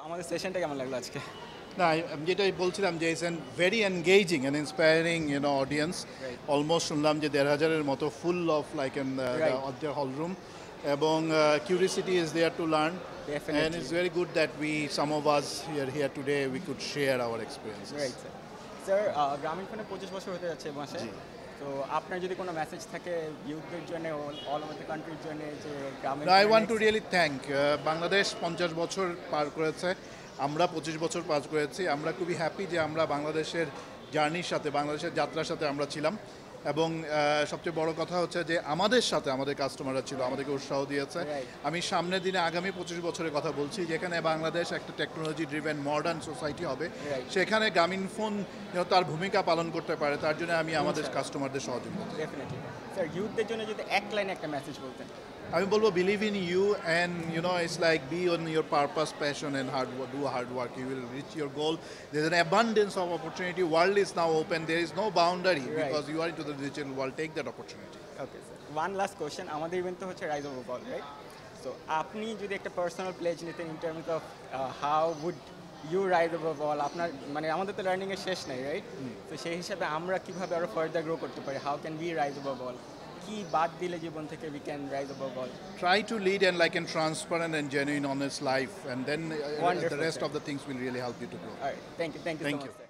আমাদের সেশনটা কেমন লাগলো আজকে? না, আমি যেটাই বলছিলাম যে it's an very engaging and inspiring audience. Almost শুনলাম যে ১,৫০০-এর মতো full of like an the hall room, এবং curiosity is there to learn, and it's very good that we some of us here today we could share our experience. Right sir. Sir Grameen ফোনে ২৫ বছর হতে যাচ্ছে এ মাসে। তো আপনার যদি কোনো মেসেজ থাকে ইউথদের জন্য, অল ওভার দ্য কান্ট্রির জন্য, যে গ্রামীণ I want to really thank Bangladesh ৫০ বছর পার করেছে, আমরা ২৫ বছর পার করেছি। আমরা খুবই হ্যাপি যে আমরা বাংলাদেশের জার্নির সাথে, বাংলাদেশের যাত্রার সাথে আমরা ছিলাম, এবং সবচেয়ে বড় কথা হচ্ছে যে আমাদের সাথে আমাদের কাস্টমাররা ছিল, আমাদেরকে উৎসাহ দিয়েছে। আমি সামনের দিনে আগামী ২৫ বছরের কথা বলছি, যেখানে বাংলাদেশ একটা টেকনোলজি ড্রিভেন মডার্ন সোসাইটি হবে, সেখানে গ্রামীণ ফোন তার ভূমিকা পালন করতে পারে, তার জন্য আমি আমাদের কাস্টমারদের সহযোগিতা। ডেফিনেটলি। স্যার ইউথদের জন্য যদি এক লাইনে একটা মেসেজ বলতেন। আমি বলবো believe in you, and it's like be on your purpose, passion and do hard work, you will reach your goal. There is an abundance of opportunity, world is now open, there is no boundary because you are into the digital world, take that opportunity. Okay sir, one last question. আমাদের event তো হচ্ছে rise over ball, right? So আপনি যদি একটা personal pledge নিতেন in terms of how would you rise over বল, আপনার মানে আমাদের তো লার্নিংয়ের শেষ নেই, রাইট? তো সেই হিসাবে আমরা কীভাবে আরও ফার্দার গ্রো করতে পারি? How can we rise over বল? কি বাদ দিলে জীবন থেকে we can rise above all? Try to lead and like a transparent and genuine honest life, and then the rest of the things will really help you to grow. All right, thank you so much, sir.